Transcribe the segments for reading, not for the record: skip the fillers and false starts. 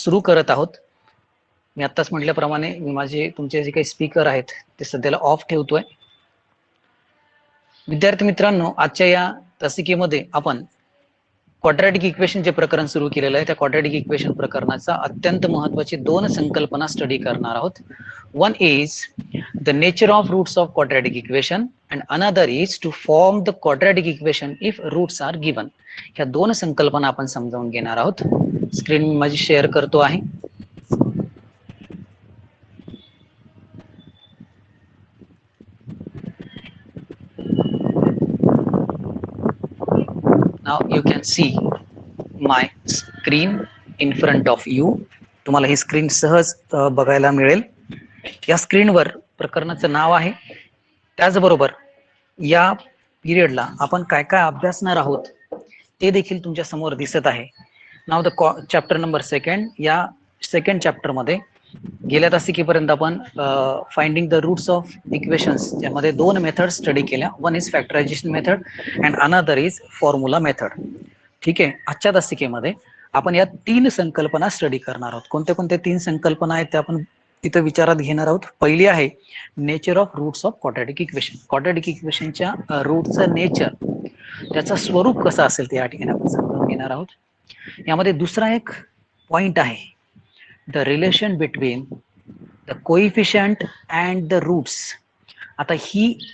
सुरू करत आहोत. मी आत्ताच म्हटल्याप्रमाणे मी माझे तुमचे जे काही स्पीकर आहेत ते सध्याला ऑफ ठेवतोय. विद्यार्थी मित्रांनो, आजच्या या तासिकेमध्ये आपण क्वाड्रॅटिक इक्वेशनचे प्रकरण सुरू केलेलं आहे. त्या क्वाड्रॅटिक इक्वेशन प्रकरणाचा अत्यंत महत्त्वाची दोन संकल्पना स्टडी करणार आहोत. One is the nature of roots of quadratic equation and another is to form the quadratic equation if roots are given. ह्या दोन संकल्पना आपण समजावून घेणार आहोत. स्क्रीन माझी शेअर करतो आहे. Now you can see my screen in front of you. तुम्हाला ही स्क्रीन सहज बघायला मिळेल. या स्क्रीनवर प्रकरणाचं नाव आहे. त्याचबरोबर या पिरियडला आपण काय काय अभ्यासणार आहोत ते देखील तुमच्या समोर दिसत आहे. Now the chapter number second. या सेकंड चॅप्टर मध्ये गेल्या तासिकेपर्यंत आपण finding the roots of equations यामध्ये दोन मेथड स्टडी केल्या. One is factorization method and another is formula method. ठीक आहे. आजच्या तासिकेमध्ये आपण या तीन संकल्पना स्टडी करणार आहोत. कोणत्या कोणत्या तीन संकल्पना आहेत त्या आपण इथं विचारात घेणार आहोत. पहिली आहे nature of roots of quadratic equation. Quadratic इक्वेशनच्या रूटचं नेचर, त्याचं स्वरूप कसं असेल ते या ठिकाणी आपण समजून घेणार आहोत. यामध्ये दुसरा एक पॉइंट आहे the relation between the coefficient and the roots. आता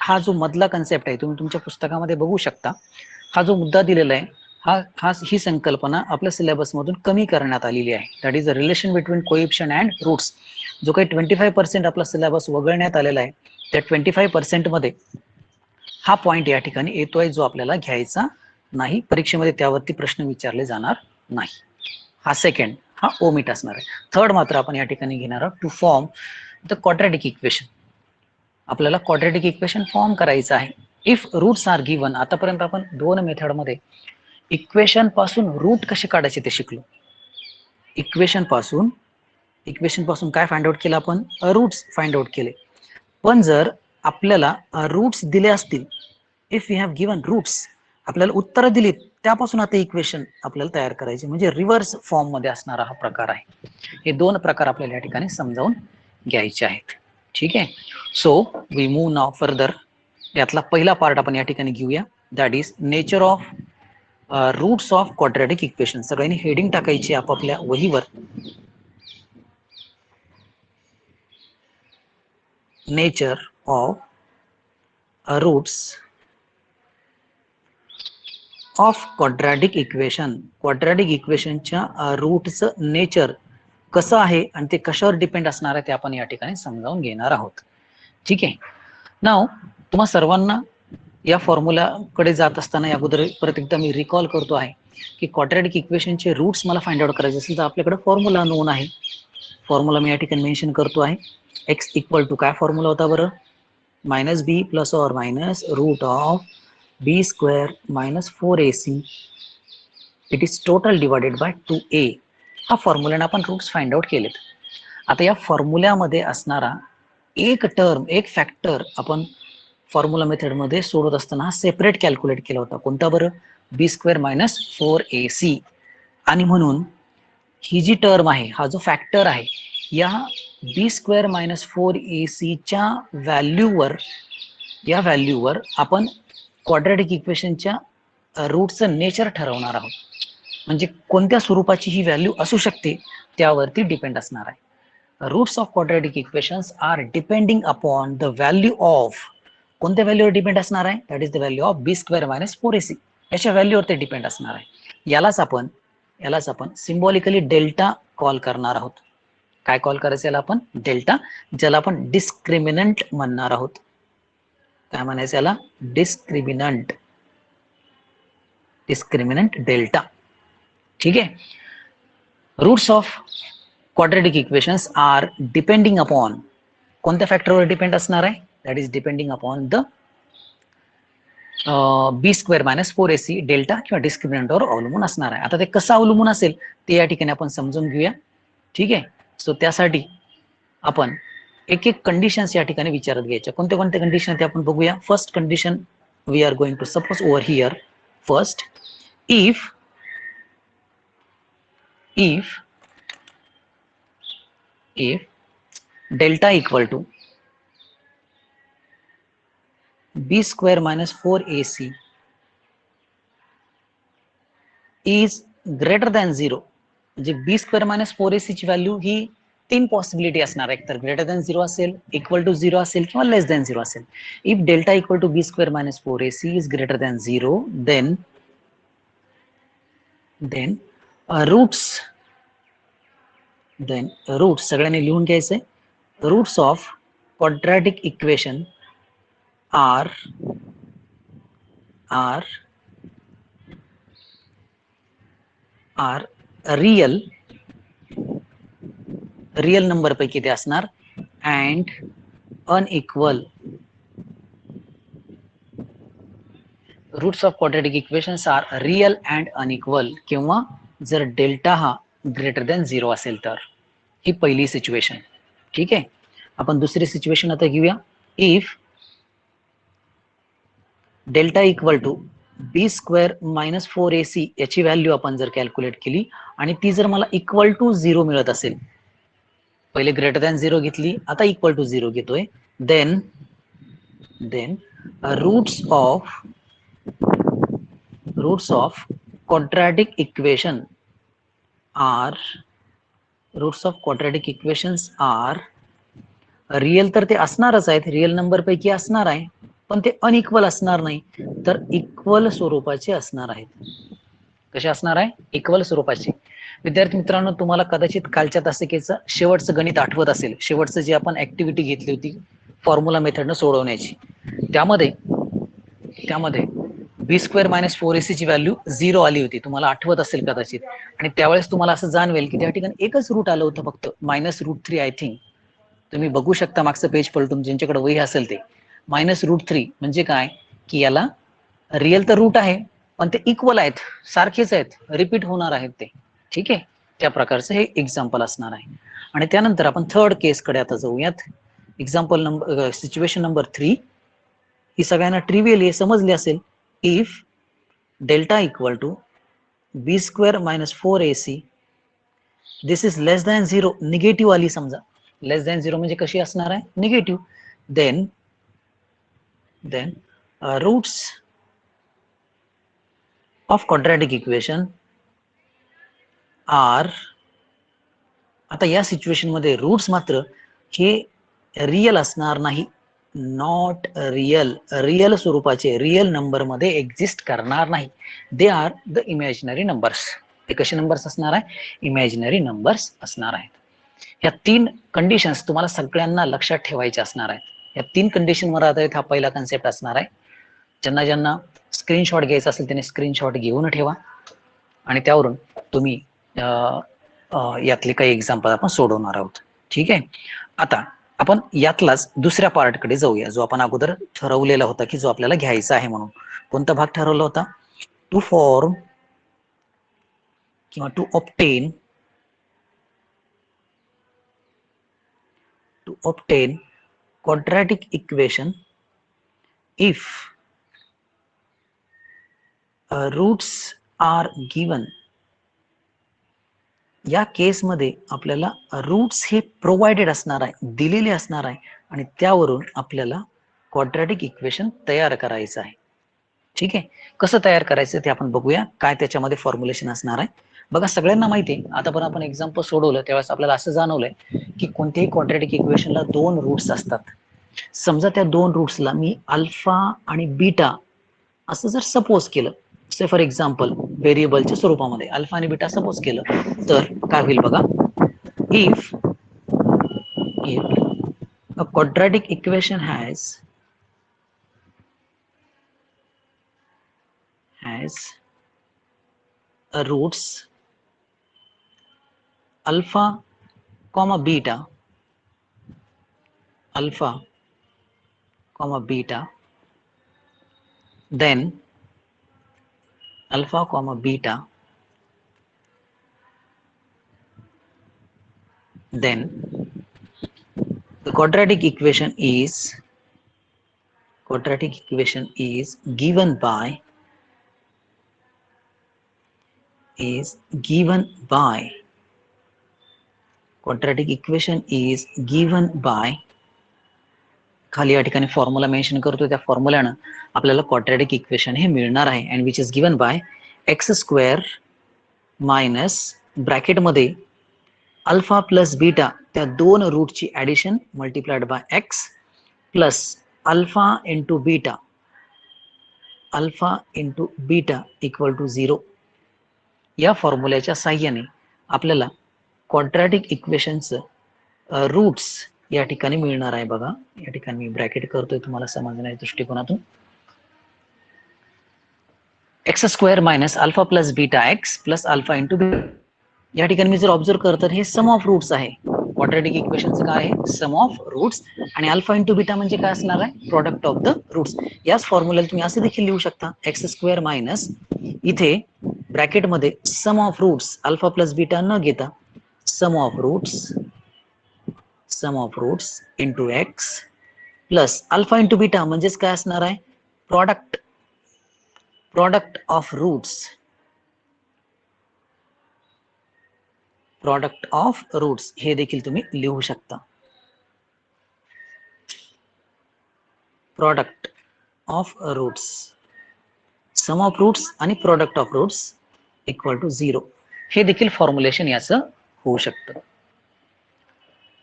हा जो मधला कन्सेप्ट आहे तुम्ही तुमच्या पुस्तकामध्ये बघू शकता. हा जो मुद्दा दिलेला आहे ही संकल्पना आपल्या सिलेबस मधून कमी करण्यात आलेली आहे. That is the relation between coefficient and roots. जो काही 25% आपला सिलेबस वगळण्यात आलेला आहे त्या 25% मध्ये हा पॉइंट या ठिकाणी येतोय जो आपल्याला घ्यायचा नाही. परीक्षेमध्ये त्यावरती प्रश्न विचारले जाणार नाही. हा सेकंड, हा ओमिट असणार आहे. थर्ड मात्र आपण या ठिकाणी घेणार आहोत to form the quadratic equation. आपल्याला क्वाड्रॅटिक इक्वेशन फॉर्म करायचं आहे इफ रूट्स आर गिवन. आतापर्यंत आपण दोन मेथड मध्ये इक्वेशन पासून रूट कसे काढायचे ते शिकलो. इक्वेशन पासून काय फाइंड आउट केलं आपण? रूट्स फाइंड आउट केले. पण जर आपल्याला रूट्स दिले असतील, if you have given roots, आपल्याला उत्तर दिलीत, त्यापासून आता इक्वेशन आपल्याला तयार करायचे, म्हणजे रिव्हर्स फॉर्म मध्ये असणारा हा प्रकार आहे. हे दोन प्रकार आपल्याला या ठिकाणी समजावून घ्यायचे आहेत. ठीक आहे. So we move now further. यातला पहिला पार्ट आपण या ठिकाणी घेऊया. That is nature of roots of quadratic equation. सगळ्यांनी हेडिंग टाकायची आपापल्या वहीवर. Nature of roots of quadratic equation. Quadratic इक्वेशनच्या रूटचं नेचर कसं आहे आणि ते कशावर डिपेंड असणार आहे ते आपण या ठिकाणी समजावून घेणार आहोत. ठीक आहे. नाव तुम्हा सर्वांना या फॉर्म्युलाकडे जात असताना अगोदर परत एकदा मी रिकॉल करतो आहे की क्वाड्रॅटिक इक्वेशनचे रूट्स मला फाइंड आउट करायचे असेल तर आपल्याकडे फॉर्म्युला नोन आहे. फॉर्म्युला मी या ठिकाणी मेन्शन करतो आहे. एक्स इक्वल टू काय फॉर्म्युला होता बरं? Minus b plus or minus root of b square minus 4ac it is total divided by 2a. हा फॉर्म्युलाने आपण रूट्स फाइंड आउट केलेत. आता या फॉर्म्युल्यामध्ये असणारा एक टर्म, एक फॅक्टर आपण फॉर्म्युला मेथड मध्ये सोडत असताना हा सेपरेट कॅल्क्युलेट केला होता. कोणता बरं? बी स्क्वेअर मायनस 4ac. आणि म्हणून ही जी टर्म आहे, हा जो फॅक्टर आहे, या बी स्क्वेअर मायनस 4ac च्या व्हॅल्यूवर आपण क्वाड्रॅटिक इक्वेशनच्या रूटचं नेचर ठरवणार आहोत. म्हणजे कोणत्या स्वरूपाची ही व्हॅल्यू असू शकते त्यावरती डिपेंड असणार आहे. Roots of quadratic equations are depending upon the value of. कोणत्या व्हॅल्यूवर डिपेंड असणार आहे? That is the value of b square minus 4ac. याच्या व्हॅल्यूवर ते डिपेंड असणार आहे. यालाच आपण सिम्बॉलिकली डेल्टा कॉल करणार आहोत. काय कॉल करायचं याला आपण? डेल्टा, ज्याला आपण डिस्क्रिमिनंट म्हणणार आहोत. काय म्हणायचं याला? Discriminant delta. ठीक आहे. Roots of quadratic equations are depending upon कोणत्या फॅक्टरवर डिपेंड असणार आहे? That is depending upon the b square minus 4ac delta किंवा डिस्क्रिमिनंटवर अवलंबून असणार आहे. आता ते कसं अवलंबून असेल ते या ठिकाणी आपण समजून घेऊया. ठीक आहे. सो त्यासाठी आपण एक एक कंडिशन्स या ठिकाणी विचारात घ्यायच्या. कोणत्या कोणत्या कंडिशन ते आपण बघूया. First condition we are going to suppose over here. First, if if delta equal to b square minus 4ac is greater than 0, म्हणजे बी स्क्वेअर मायनस 4ac ची व्हॅल्यू ही तीन पॉसिबिलिटी असणार आहे, तर ग्रेटर दॅन 0 असेल, इक्वल टू 0 असेल किंवा लेस than 0 असेल. If delta equal to b square minus 4ac is greater than 0, then roots सगळ्यांनी लिहून घ्यायचंय. Roots of quadratic equation are real number पैकी ते असणार and unequal. Roots of quadratic equations are real and unequal, किंवा जर delta हा greater than 0 असेल तर. ही पहिली सिच्युएशन. ठीक आहे, आपण दुसरी सिच्युएशन आता घेऊया. If delta equal to b square minus 4ac याची व्हॅल्यू आपण जर कॅल्क्युलेट केली आणि ती जर मला इक्वल टू 0 मिळत असेल, पहिले ग्रेटर दॅन 0 घेतली, आता इक्वल टू 0 घेतोय, then roots of quadratic equation are real तर ते असणारच आहेत, रियल नंबर पैकी असणार आहे, पण ते अनइक्वल असणार नाही, तर इक्वल स्वरूपाचे असणार आहेत. कसे असणार आहे? इक्वल स्वरूपाचे. विद्यार्थी मित्रांनो, तुम्हाला कदाचित कालच्या तासिकेचं शेवटचं गणित आठवत असेल, शेवटचं जे आपण ऍक्टिव्हिटी घेतली होती फॉर्म्युला मेथडनं सोडवण्याची, त्यामध्ये बी स्क्वेअर मायनस 4ac ची व्हॅल्यू 0 आली होती, तुम्हाला आठवत असेल कदाचित. आणि त्यावेळेस तुम्हाला असं जाणवेल की त्या ठिकाणी एकच रूट आलं होतं फक्त, -√3 आय थिंक. तुम्ही बघू शकता मागचं पेज पलटून, ज्यांच्याकडे वही असेल ते. -√3 म्हणजे काय, की याला रिअल तर रूट आहे, पण ते इक्वल आहेत, सारखेच आहेत, रिपीट होणार आहेत ते. ठीक आहे, त्या प्रकारचं हे एक्झाम्पल असणार आहे. आणि त्यानंतर आपण थर्ड केस कडे आता जाऊयात. एक्झाम्पल नंबर सिच्युएशन नंबर 3 ही सगळ्यांना ट्रिवियल समजली असेल. If delta equal to b square minus 4ac this is less than 0, negative आली समजा, लेस दॅन 0 म्हणजे कशी असणार आहे? Negative. Then roots of quadratic equation are, आता या सिच्युएशन मध्ये रूट्स मात्र हे रियल असणार नाही, नॉट रियल स्वरूपाचे, रियल नंबर मध्ये एक्झिस्ट करणार नाही. They are the imaginary numbers. ते कसे नंबर्स असणार आहे? इमॅजिनरी नंबर्स असणार आहेत. या तीन कंडिशन्स तुम्हाला सगळ्यांना लक्षात ठेवायच्या असणार आहेत. या तीन कंडिशन वर आधारित हा पहिला कन्सेप्ट असणार आहे. ज्यांना स्क्रीनशॉट घ्यायचा असेल त्यांनी स्क्रीनशॉट घेऊन ठेवा आणि त्यावरून तुम्ही यातले काही एक्झाम्पल आपण सोडवणार आहोत. ठीक आहे, आता आपण यातलाच दुसऱ्या पार्ट कडे जाऊया, जो आपण अगोदर ठरवलेला होता की जो आपल्याला घ्यायचा आहे म्हणून. कोणता भाग ठरवला होता? टू फॉर्म किंवा to obtain quadratic equation if roots are given. या केसमध्ये आपल्याला रूट्स हे प्रोव्हाइडेड असणार आहे, दिलेले असणार आहे, आणि त्यावरून आपल्याला क्वाड्रॅटिक इक्वेशन तयार करायचं आहे. ठीक आहे, कसं तयार करायचं ते आपण बघूया, काय त्याच्यामध्ये फॉर्म्युलेशन असणार आहे. बघा, सगळ्यांना माहिती आहे, आता पण आपण एक्झाम्पल सोडवलं त्यावेळेस आपल्याला असं जाणवलंय की कोणत्याही क्वाड्रॅटिक इक्वेशनला 2 रूट्स असतात. समजा त्या 2 रूट्सला मी अल्फा आणि बीटा असं जर सपोज केलं, से फॉर एक्झाम्पल व्हेरिएबलच्या स्वरूपामध्ये अल्फा आणि बीटा सपोज केलं, तर काय होईल बघा. If a quadratic equation has roots alpha comma beta, then alpha comma beta, then the quadratic equation is given by quadratic equation is given bye, खाली या ठिकाणी फॉर्म्युला मेन्शन करतो, त्या फॉर्म्युल्यानं आपल्याला क्वाड्रॅटिक इक्वेशन हे मिळणार आहे. And which is given by x square minus ब्रॅकेटमध्ये अल्फा प्लस बीटा त्या दोन रूटची addition multiplied by x plus alpha into beta equal to 0. या फॉर्म्युल्याच्या साह्याने आपल्याला क्वाड्रॅटिक इक्वेशनचं रूट्स या ठिकाणी मिळणार आहे. बघा, या ठिकाणी मी ब्रॅकेट करतोय तुम्हाला समजण्याच्या दृष्टिकोनातून. X square minus alpha plus beta x plus alpha into beta. या ठिकाणी मी जर ऑब्झर्व करतो तर हे सम ऑफ रूट्स आहे. क्वाड्रॅटिक इक्वेशनचं काय आहे? Sum of roots. आणि अल्फा इंटू बीटा म्हणजे काय असणार आहे? Product of the roots. याच फॉर्म्युल्याला तुम्ही असं देखील लिहू शकता, एक्स स्क्वेअर मायनस इथे ब्रॅकेटमध्ये sum of roots alpha plus beta न घेता sum of roots into x plus alpha into beta म्हणजेच काय असणार आहे? प्रोडक्ट ऑफ रूट्स हे देखील तुम्ही लिहू शकता. Product of roots, sum of roots आणि product of roots equal to 0. हे देखील फॉर्म्युलेशन याचं होऊ शकतं.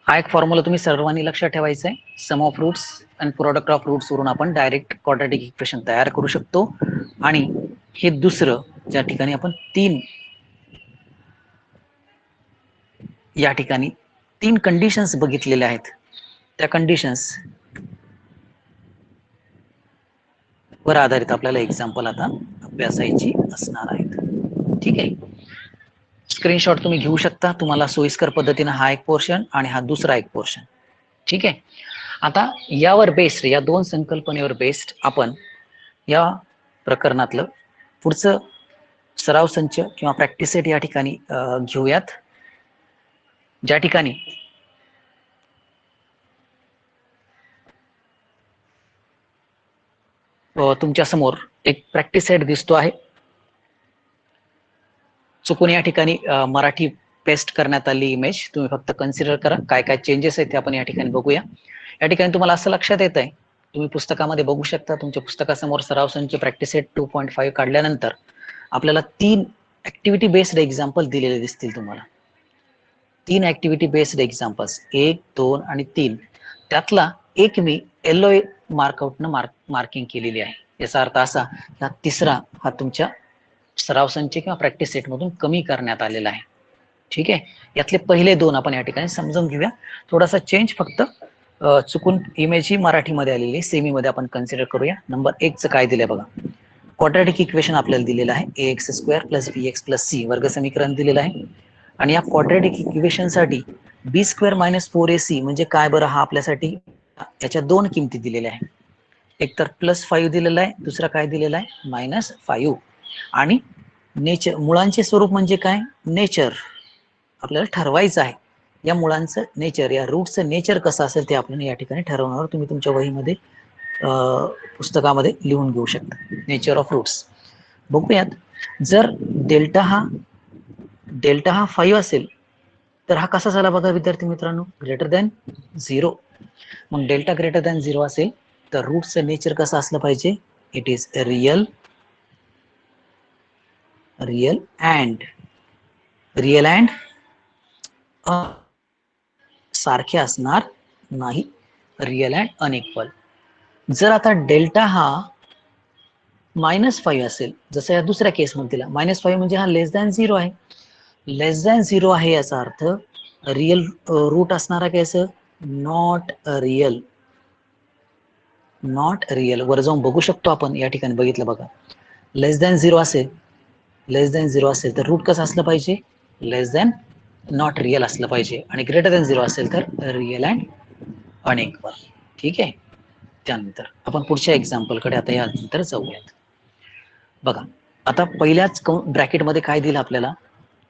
हा एक फॉर्म्युला तुम्ही सर्वांनी लक्षात ठेवायचा आहे. सम ऑफ रूट्स आणि प्रोडक्ट ऑफ रूट्स वरून आपण डायरेक्ट क्वाड्रॅटिक इक्वेशन तयार करू शकतो. आणि हे दुसरं, ज्या ठिकाणी आपण या ठिकाणी तीन कंडिशन्स बघितलेल्या आहेत, त्या कंडिशन्स वर आधारित आपल्याला एक्झाम्पल आता अभ्यासायची असणार आहेत. ठीक आहे, स्क्रीनशॉट तुम्ही घेऊ शकता, तुम्हाला सोयीस्कर पद्धतीने हा एक पोर्शन आणि हा दुसरा एक पोर्शन. ठीक आहे, आता यावर बेस्ड, या दोन संकल्पनेवर बेस्ड आपण या प्रकरणातलं पुढचं सराव संच किंवा प्रॅक्टिस सेट या ठिकाणी घेऊयात, ज्या ठिकाणी तुमच्या समोर एक प्रॅक्टिस सेट दिसतो आहे. चुकून या ठिकाणी मराठी पेस्ट करण्यात आली इमेज, तुम्ही फक्त कन्सिडर करा. काय काय चेंजेस आहेत ते आपण या ठिकाणी बघूया. या ठिकाणी तुम्हाला असं लक्षात येत आहे, तुम्ही पुस्तकामध्ये बघू शकता, तुमच्या पुस्तकासमोर सराव संच प्रॅक्टिस सेट 2.5 काढल्यानंतर आपल्याला 3 ऍक्टिव्हिटी बेस्ड एक्झाम्पल दिलेले दिसतील तुम्हाला. 3 ऍक्टिव्हिटी बेस्ड एक्झाम्पल्स, 1, 2 आणि 3. त्यातला एक मी येलो मार्कआउटनं मार्किंग केलेली आहे. याचा अर्थ असा की तिसरा हा तुमच्या सराव संच किंवा प्रॅक्टिस सेट मधून कमी करण्यात आलेला आहे. ठीक आहे, यातले पहिले 2 आपण या ठिकाणी समजून घेऊया. थोडासा चेंज फक्त चुकून इमेज ही मराठीमध्ये आलेली, सेमी मध्ये आपण कन्सिडर करूया. नंबर 1 चं काय दिलंय बघा. क्वाड्रॅटिक इक्वेशन आपल्याला दिलेलं आहे, ax square plus bx plus c वर्ग समीकरण दिलेलं आहे. आणि या क्वाड्रॅटिक इक्वेशन साठी बी स्क्वेअर मायनस 4ac म्हणजे काय बरं? हा आपल्यासाठी याच्या 2 किमती दिलेल्या आहेत. एक तर +5 दिलेला आहे, दुसरा काय दिलेला आहे? -5. आणि नेचर, मुळांचे स्वरूप म्हणजे काय? नेचर आपल्याला ठरवायचं आहे. या मुळांचं नेचर, या रूटचं नेचर कसं असेल ते आपण या ठिकाणी ठरवणार. तुम्ही तुमच्या वहीमध्ये पुस्तकामध्ये लिहून घेऊ शकता. नेचर ऑफ रूट्स बघूयात. जर डेल्टा हा 5 असेल तर हा कसा झाला बघा विद्यार्थी मित्रांनो? Greater than 0. मग डेल्टा ग्रेटर दॅन 0 असेल तर रूटचं नेचर कसं असलं पाहिजे? इट इज रियल अँड सारखे असणार नाही, रियल अँड अनइक्वल. जर आता डेल्टा हा -5 असेल, जसं या दुसऱ्या केस मध्ये दिला, -5 म्हणजे हा लेस दॅन 0 आहे. लेस दॅन 0 आहे याचा अर्थ रियल रूट असणार आहे कसं? Not real. वर जाऊन बघू शकतो आपण, या ठिकाणी बघितलं बघा. लेस दॅन 0 असेल तर रूट कसं असलं पाहिजे? लेस दॅन नॉट रियल असलं पाहिजे. आणि ग्रेटर दॅन 0 असेल तर रियल अँड अनइक्वल. ठीक आहे, त्यानंतर आपण पुढच्या एक्झाम्पल कडे आता यानंतर जाऊयात. बघा, आता पहिल्याच ब्रॅकेटमध्ये काय दिलं आपल्याला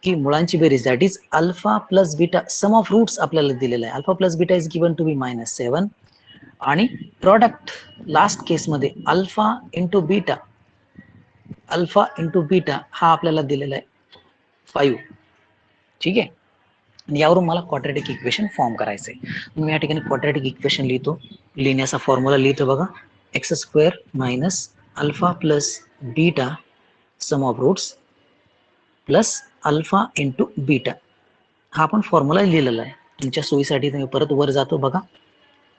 की मुळांची बेरीज, that is alpha plus beta, sum of roots आपल्याला दिलेला आहे. Alpha plus beta is given to be -7. आणि प्रॉडक्ट लास्ट केसमध्ये अल्फा इंटू बीटा हा आपल्याला दिलेला आहे 5. ठीक आहे, आणि यावरून मला क्वाड्रॅटिक इक्वेशन फॉर्म करायचंय. मी या ठिकाणी क्वाड्रॅटिक इक्वेशन लिहितो. लिहिण्याचा फॉर्म्युला लिहितो बघा, x square minus alpha plus beta sum of roots plus alpha into beta. हा आपण फॉर्म्युला लिहिलेला आहे. तुमच्या सोयीसाठी तुम्ही परत वर जातो बघा,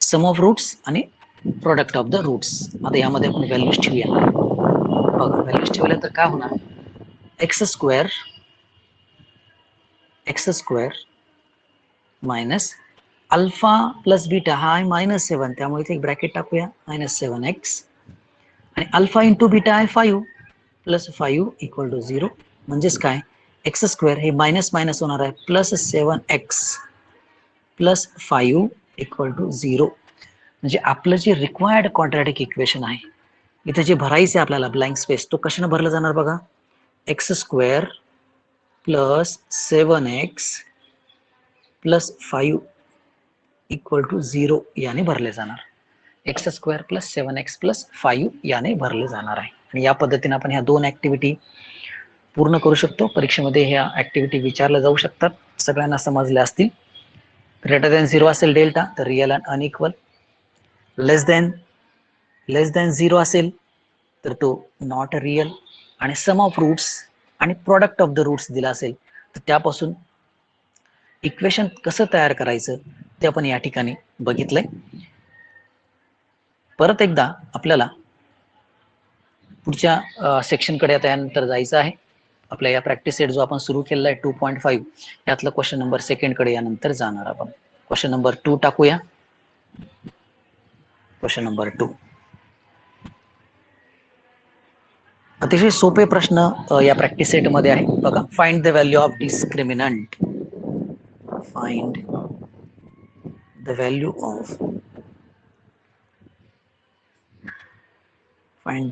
सम ऑफ रूट्स आणि प्रोडक्ट ऑफ द रूट्स. आता यामध्ये आपण व्हॅल्यूज ठेवूया बघा. व्हॅल्यूज ठेवल्या तर काय होणार, x square minus alpha plus beta हा आहे -7, त्यामुळे इथे एक ब्रॅकेट टाकूया, -7x आणि अल्फा इंटू बीटा आहे 5 प्लस 5 इक्वल टू 0. म्हणजेच काय, एक्स स्क्वेअर हे मायनस मायनस होणार आहे, plus 7x plus 5 equal to 0. म्हणजे आपलं जे रिक्वायर्ड क्वाड्रॅटिक इक्वेशन आहे, इथे जे भरायचे आपल्याला ब्लँक स्पेस, तो कशाने भरला जाणार बघा, x square plus 7x plus 5 equal to 0 याने भरले जाणार. X square plus 7x plus 5 याने भरले जाणार आहे. आणि या पद्धतीने आपण ह्या दोन ऍक्टिव्हिटी पूर्ण करू शकतो. परीक्षेमध्ये ह्या ऍक्टिव्हिटी विचारल्या जाऊ शकतात, सगळ्यांना समजल्या असतील. ग्रेटर दॅन 0 असेल डेल्टा तर real and unequal, less than 0 असेल तर तो नॉट रिअल, आणि सम ऑफ रूट्स आणि प्रोडक्ट ऑफ द रूट्स दिला असेल तर त्यापासून इक्वेशन कसं तयार करायचं ते आपण या ठिकाणी बघितलंय. परत एकदा आपल्याला पुढच्या सेक्शनकडे आता यानंतर जायचं आहे. आपल्या या प्रॅक्टिस सेट जो आपण सुरू केलेला आहे 2.5 यातलं क्वेश्चन नंबर 2 कडे यानंतर जाणार आपण. क्वेश्चन नंबर 2 टाकूया. क्वेश्चन नंबर 2 अतिशय सोपे प्रश्न या प्रॅक्टिस सेट मध्ये आहे बघा. Find the value of discriminant. Find the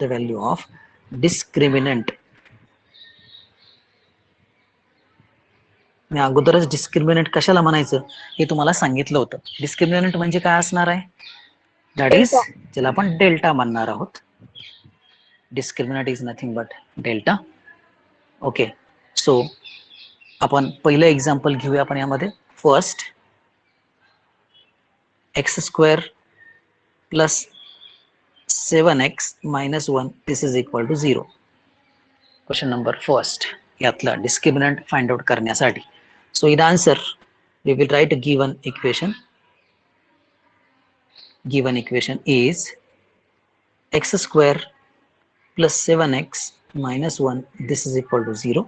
value of discriminant. मी अगोदरच डिस्क्रिमिनंट कशाला म्हणायचं हे तुम्हाला सांगितलं होतं. डिस्क्रिमिनंट म्हणजे काय असणार आहे, दॅट इज ज्याला आपण डेल्टा म्हणणार आहोत. Discriminant is nothing but delta. Okay, so आपण पहिलं एक्झाम्पल घेऊया आपण यामध्ये. First, x square plus 7x minus 1 this is equal to 0. Question number first यातला डिस्क्रिमिनंट फाइंड आउट करण्यासाठी. So in answer we will write a given equation. Given equation is x square plus 7x minus 1 this is equal to 0.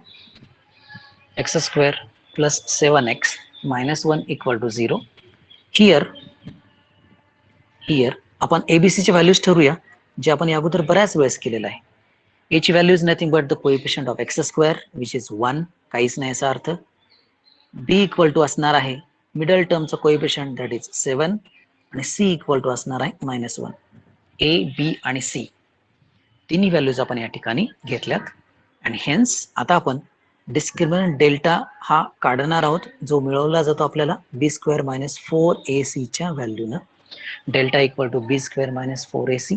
X square plus 7x minus 1 equal to 0. Here आपण ABC ची values ठरवूया, जे आपण या अगोदर बऱ्याच वेळेस केलेलं आहे. A ची value is nothing but the coefficient of x square which is 1, काहीच नाही याचा अर्थ. B इक्वल टू असणार आहे मिडल टर्मचं कोएफिशियंट दॅट इज 7 आणि C इक्वल टू असणार आहे -1. A, B आणि C तिन्ही व्हॅल्यूज आपण या ठिकाणी घेतल्यात. आणि हेन्स आता आपण डिस्क्रिमिनंट डेल्टा हा काढणार आहोत, जो मिळवला जातो आपल्याला b² - 4ac च्या व्हॅल्यूनं. Delta equal to b² - 4ac.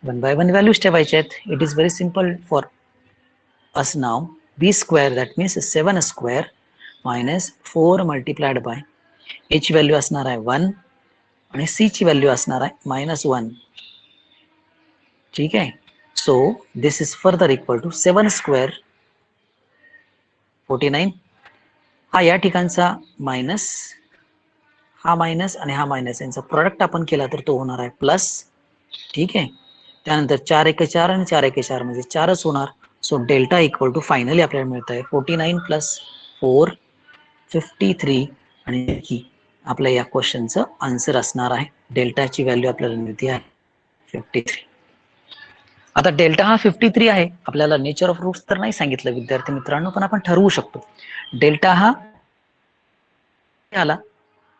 1 by 1 values ठेवायच्या आहेत. It is very simple for us now. b² that means 7² minus 4 multiplied by a ची व्हॅल्यू असणार आहे 1 आणि c ची व्हॅल्यू असणार आहे -1. ठीक आहे. So this is further equal to 7² 49. हा या ठिकाणचा मायनस, हा मायनस आणि हा मायनस यांचा प्रोडक्ट आपण केला तर तो होणार आहे प्लस. ठीक आहे. त्यानंतर 4 1 4 आणि 4 1 4 म्हणजे 4च होणार. So delta equal to finally आपल्याला मिळत आहे 49 प्लस 4 53 आणि ही आपल्या या क्वेश्चनचं आन्सर असणार आहे. डेल्टाची व्हॅल्यू आपल्याला मिळते आहे 53. आता डेल्टा हा 53 आहे. आपल्याला नेचर ऑफ रूट्स तर नाही सांगितलं विद्यार्थी मित्रांनो, पण आपण ठरवू शकतो. डेल्टा हा आला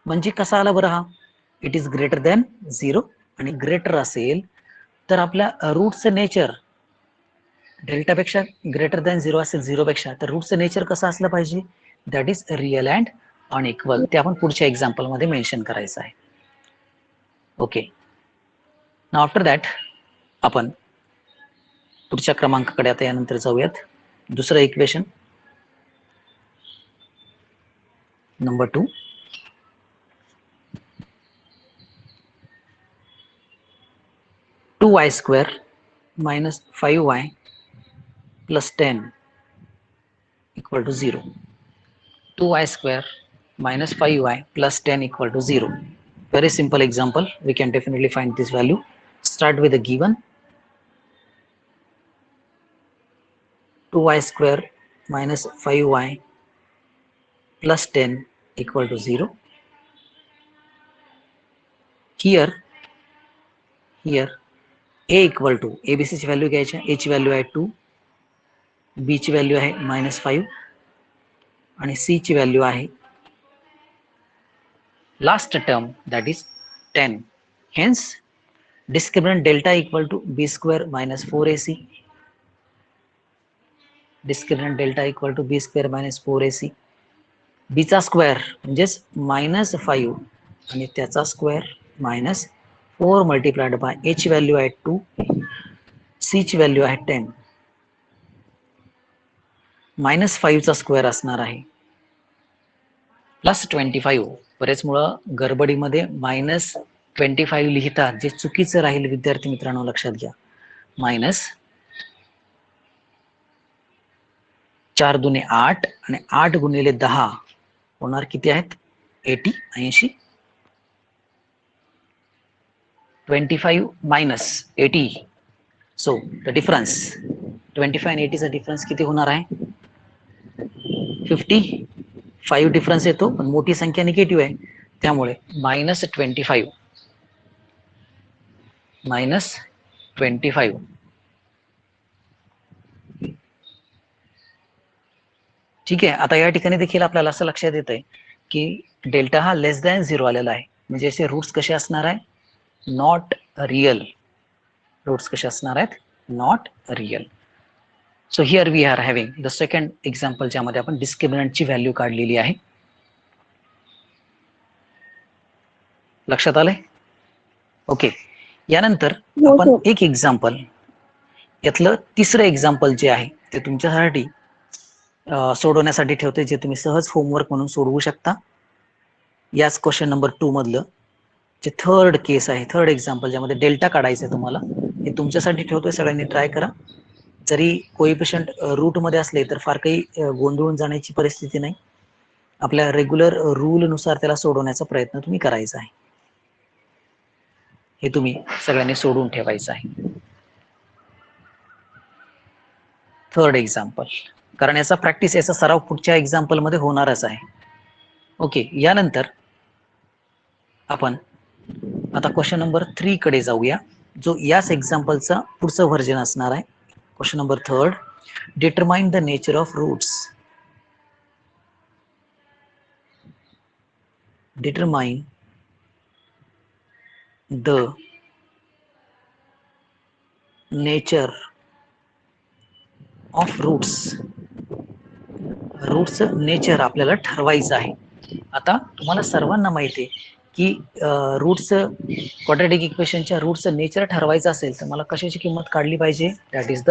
म्हणजे कसा आला बरं, हा इट इज ग्रेटर दॅन 0 आणि ग्रेटर असेल तर आपल्या रूटचं नेचर डेल्टा पेक्षा ग्रेटर दॅन 0 असेल 0 पेक्षा, तर रूटचं नेचर कसं असलं पाहिजे, that is real and unequal. ते आपण पुढच्या एक्झाम्पल मध्ये मेन्शन करायचं आहे. ओके, नाउ आफ्टर दॅट आपण पुढच्या क्रमांकाकडे आता यानंतर जाऊयात. दुसरं equation, number 2, 2y square minus 5y plus 10 equal to 0. 2y square minus 5y plus 10 equal to 0. Very simple example. We can definitely find this value. Start with the given 2y square minus 5y plus 10 equal to 0. Here a equal to abc ची value घ्यायची, a ची value आहे 2, b ची value आहे -5 आणि c ची value आहे last term that is 10. Hence discriminant delta equal to b square minus 4ac. Discriminant delta equal to b square minus 4ac. b चा स्क्वेअर म्हणजेच -5 आणि त्याचा स्क्वेअर -4 मल्टिप्लाइड बाय a ची व्हॅल्यू आहे 2, c ची value आहे 10. -5 चा स्क्वेअर असणार आहे +25. बरेच मुलं गडबडीमध्ये -25 लिहितात, जे चुकीचं राहील विद्यार्थी मित्रांनो लक्षात घ्या. -4 दुने 8 आणि 8 गुणिले 10 होणार किती आहेत? 80. 25 minus 80. So the difference 25 and 80 चा डिफरन्स किती होणार आहे? 55 डिफरन्स येतो, पण मोठी संख्या निगेटिव्ह आहे, त्यामुळे -25 ठीक आहे. आता या ठिकाणी देखील आपल्याला असं लक्षात येत आहे की डेल्टा हा लेस दॅन 0 आलेला आहे, म्हणजे असे रूट्स कसे असणार आहे? Not real. रूट्स कसे असणार आहेत? Not real. So here we are having the second example, ज्यामध्ये आपण डिस्क्रिमिनंटची व्हॅल्यू काढलेली आहे. लक्षात आलंय? ओके. यानंतर आपण एक एक्झाम्पल, यातलं तिसरं एक्झाम्पल जे आहे ते तुमच्यासाठी सोडवण्यासाठी ठेवते, जे तुम्ही सहज होमवर्क म्हणून सोडवू शकता. याच क्वेश्चन नंबर 2 मधलं जे थर्ड केस आहे, थर्ड एक्झाम्पल, ज्यामध्ये डेल्टा काढायचं आहे तुम्हाला, हे तुमच्यासाठी ठेवतोय. सगळ्यांनी ट्राय करा. जरी कोएफिशियंट रूट मध्ये असले तर फार काही गोंधळून जाण्याची परिस्थिती नाही. आपल्या रेग्युलर रूल नुसार त्याला सोडवण्याचा प्रयत्न तुम्ही करायचा आहे. हे तुम्ही सगळ्यांनी सोडून ठेवायचं आहे. थर्ड एक्झाम्पल, कारण याचा प्रॅक्टिस, याचा सराव पुढच्या एक्झाम्पल मध्ये होणारच आहे. ओके. यानंतर आपण आता क्वेश्चन नंबर 3 कडे जाऊया, जो याच एक्झाम्पलचा पुढचं व्हर्जन असणार आहे. Question number 3, determine the nature of roots. Determine the nature of roots. Roots nature आपल्याला ठरवायचं आहे. आता तुम्हाला सर्वांना माहिती आहे की रूट्स, क्वाड्रॅटिक इक्वेशनच्या रूट्सचं नेचर ठरवायचं असेल तर मला कशाची किंमत काढली पाहिजे? That is the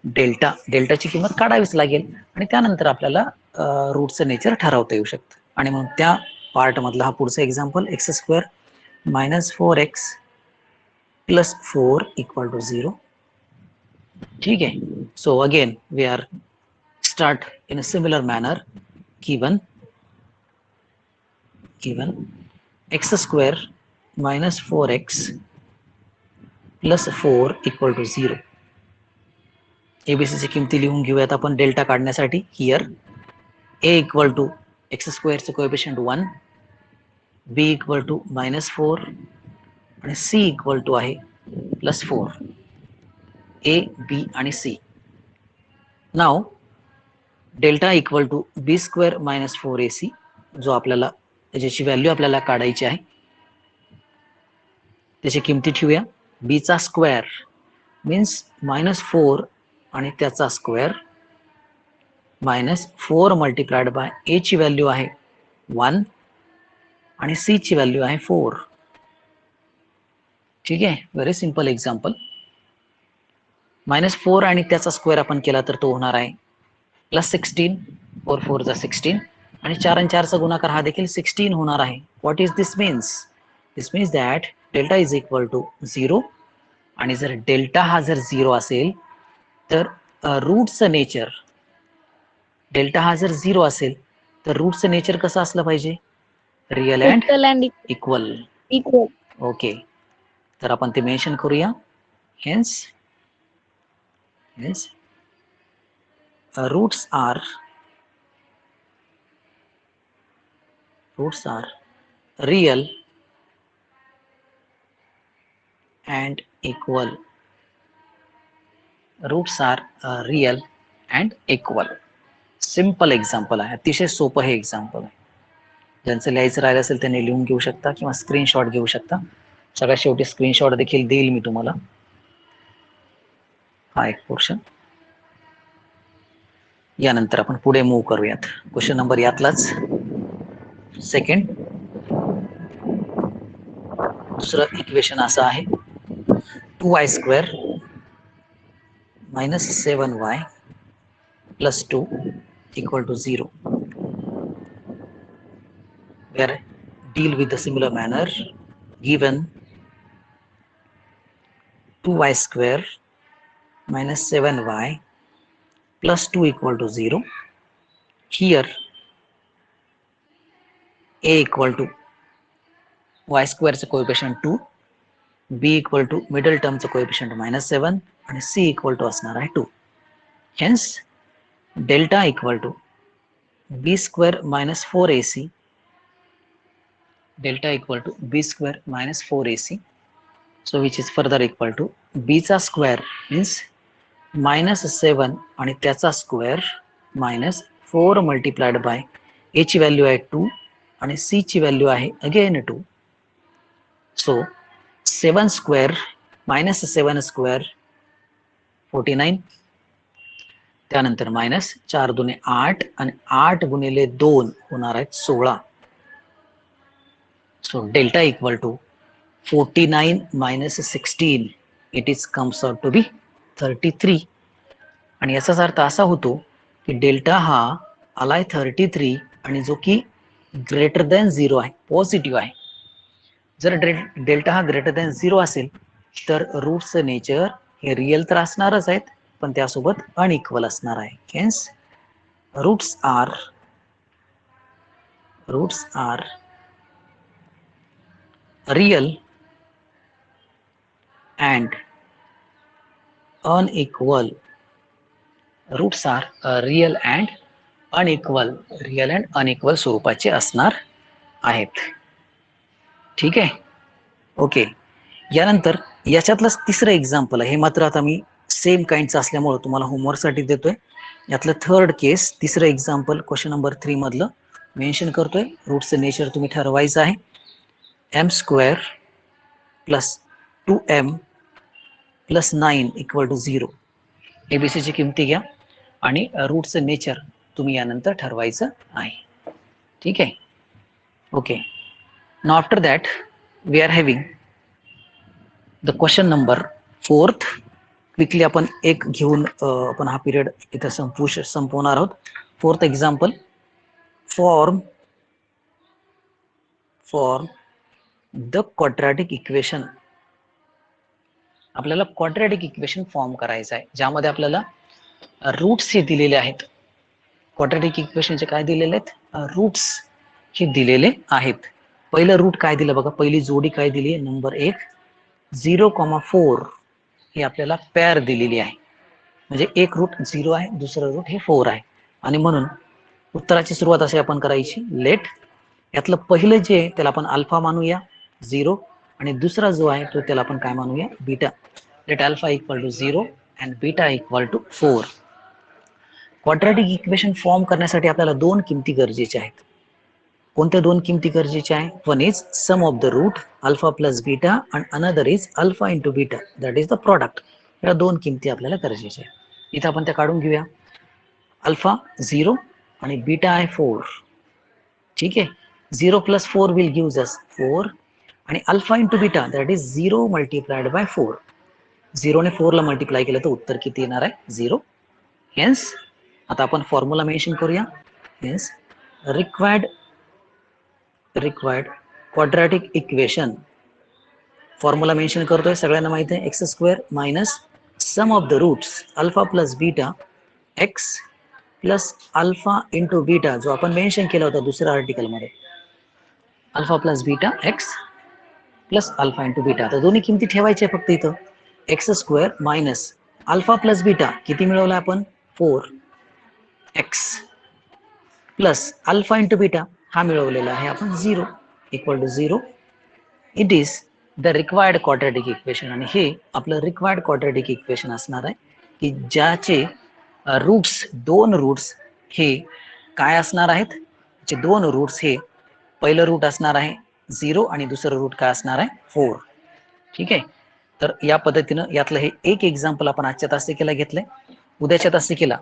delta. डेल्टाची किंमत काढावीच लागेल आणि त्यानंतर आपल्याला रूटचं नेचर ठरवता येऊ शकतं. आणि मग त्या पार्ट मधला हा पुढचा example, x² minus 4x plus 4 equal to 0. ठीक है. So again we are start in a similar manner. Given x² minus 4x plus 4 equal to 0. ABC ची किमती लिहून घेऊयात आपण डेल्टा काढण्यासाठी. Here a equal to x² चे कोएफिशियंट 1, b equal to -4 आणि c इक्वल टू आहे +4. ए, बी आणि C. Now delta equal to b² - 4ac, जो आपल्याला ज्याची व्हॅल्यू आपल्याला काढायची आहे त्याची किमती ठेवूया. b चा स्क्वेअर मीन्स -4 आणि त्याचा स्क्वेअर -4 मल्टिप्लाइड बाय a ची व्हॅल्यू आहे 1 आणि c ची व्हॅल्यू आहे 4. ठीक आहे. Very simple example. -4 आणि त्याचा स्क्वेअर आपण केला तर तो होणार आहे +16. 4 4 जा 16. आणि 4 आणि 4चा गुणाकार हा देखील 16 होणार आहे. What is this means? This means that delta is equal to 0. आणि जर डेल्टा हा जर 0 असेल तर रूटचं नेचर, डेल्टा हा जर 0 असेल तर रूटचं नेचर कसं असलं पाहिजे? Real and equal and equal. Equal. Okay, तर आपण ते मेन्शन करूया. Hence roots are real and equal. Roots are real and equal. Simple example आहे, अतिशय सोपं हे एक्झाम्पल आहे. ज्यांचं लिहायचं राहिलं असेल त्यांनी लिहून घेऊ शकता किंवा स्क्रीनशॉट घेऊ शकता. सगळ्यात शेवटी स्क्रीनशॉट देखील देईल मी तुम्हाला. हा एक पोर्शन. यानंतर आपण पुढे मूव्ह करूयात. क्वेश्चन नंबर यातलाच सेकंड. दुसरं इक्वेशन असं आहे 2y² - 7y + 2 = 0. Where deal with the similar manner. Given 2y² - 7y + 2 = 0. Here a = y² चं कोएफिशियंट 2, b = मिडल टर्मचं कोएफिशियंट -7 आणि c = असणार आहे 2. Hence delta = b² - 4ac. Delta = b² - 4ac. So which is further equal to b चा square means -7 आणि त्याचा square -4 multiplied by a ची value आहे 2 आणि c ची व्हॅल्यू आहे अगेन 2. सो 7² - 7² 49. त्यानंतर -4 दुने 8 आणि 8 गुणिले 2 होणार आहेत 16. So delta = 49 - 16. It is comes out to be 33. आणि याचाच अर्थ असा होतो की डेल्टा हा आलाय 33 आणि जो की ग्रेटर दॅन 0 आहे, पॉझिटिव्ह आहे. जर डेल्टा हा ग्रेटर दॅन 0 असेल तर रूटचं नेचर हे रिअल तर असणारच आहेत, पण त्यासोबत अनइक्वल असणार आहे. Hence roots are real and unequal. Roots are real and unequal स्वरूपाचे असणार आहेत. ठीक आहे, ओके. यानंतर याच्यातलंच तिसरं एक्झाम्पल आहे. हे मात्र आता मी सेम काइंडचं असल्यामुळे तुम्हाला होमवर्कसाठी देतोय. यातलं थर्ड केस, तिसरं एक्झाम्पल क्वेश्चन नंबर 3 मधलं मेन्शन करतोय. रूटचं नेचर तुम्ही ठरवायचं आहे. m² + 2m + 9 = 0. एबीसीची किमती घ्या आणि रूटचं नेचर तुम्ही यानंतर ठरवायचं आहे. ठीक आहे, okay. Now after that we are having the question number 4th. Quickly आपण एक घेऊन आपण हा पिरियड इथं संपवणार आहोत. 4th example, form the quadratic equation. आपल्याला क्वाड्रॅटिक इक्वेशन फॉर्म करायचं आहे ज्यामध्ये आपल्याला रूट्स हे दिलेले आहेत. क्वाड्रॅटिक इक्वेशनचे काय दिलेले आहेत? रूट्स हे दिलेले आहेत. पहिलं रूट काय दिलं बघा, पहिली जोडी काय दिली? नंबर 1 0,4 ही आपल्याला पेअर दिलेली आहे. म्हणजे एक रूट 0 आहे, दुसरं रूट हे 4 आहे. आणि म्हणून उत्तराची सुरुवात अशी आपण करायची, लेट यातलं पहिलं जे आहे त्याला आपण अल्फा मानूया 0 आणि दुसरा जो आहे तो त्याला आपण काय मानूया? Beta. Let alpha = 0 and beta = 4. Quadratic equation form करण्यासाठी आपल्याला दोन किमती गरजेच्या आहेत. कोणत्या दोन किमती गरजेच्या आहे? One is sum of the root alpha plus beta and another is alpha into beta, that is the product. या दोन किमती आपल्याला गरजेच्या आहेत. इथं आपण त्या काढून घेऊया. अल्फा 0 आणि बीटा आहे 4. ठीक आहे, 0 + 4 विल गिव्ह अस 4 आणि alpha into beta that is 0 multiplied by 4. 0 ने 4 ला मल्टिप्लाय केलं तर उत्तर किती येणार आहे? 0. हेन्स आता आपण फॉर्म्युला मेन्शन करूया. Hence required quadratic equation formula mention करतोय, सगळ्यांना माहिती आहे, x square minus sum of the roots alpha plus beta x plus alpha into beta, जो आपण मेन्शन केला होता दुसऱ्या आर्टिकल मध्ये, alpha plus beta x plus alpha into beta. तर दोन्ही किमती ठेवायच्या फक्त इथं. X square minus alpha plus beta किती मिळवला आपण, 4x plus alpha into beta हा मिळवलेला आहे आपण 0 equal to 0. It is the required quadratic equation. आणि हे आपलं रिक्वायर्ड क्वाड्रॅटिक इक्वेशन असणार आहे की ज्याचे रूट्स, दोन रूट्स हे काय असणार आहेत, जे दोन रूट्स हे पहिलं रूट असणार आहे 0 आणि दुसरं रूट काय असणार आहे 4. ठीक आहे. तर या पद्धतीनं यातलं हे एक एक्झाम्पल आपण आजच्या तासिकेला घेतलंय. उद्याच्या तासिकेला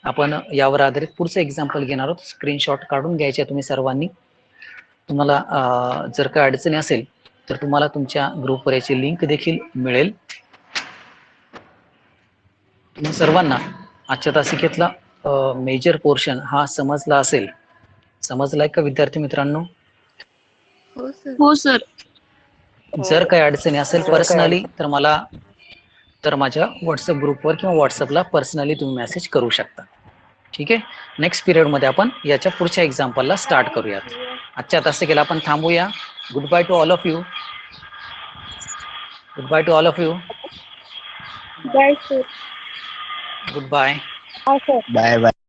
आपण यावर आधारित पुढचं एक्झाम्पल घेणार आहोत. स्क्रीनशॉट काढून घ्यायचे तुम्ही सर्वांनी. तुम्हाला जर काय अडचणी असेल तर तुम्हाला तुमच्या ग्रुपवर याची लिंक देखील मिळेल. तुम्हा सर्वांना आजच्या तासिकेतला मेजर पोर्शन हा समजला असेल. समजलाय का विद्यार्थी मित्रांनो? हो सर. जर काही अडचणी असेल पर्सनली तर माझ्या व्हॉट्सअप ग्रुपवर किंवा व्हॉट्सअपला पर्सनली तुम्ही मेसेज करू शकता. ठीक आहे. नेक्स्ट पिरियड मध्ये आपण याच्या पुढच्या एक्झाम्पलला स्टार्ट करूयात. आजच्या तासिकेला आपण थांबूया. Goodbye to all of you. Goodbye to all of you. Bye sir. Goodbye. Bye sir. Bye bye.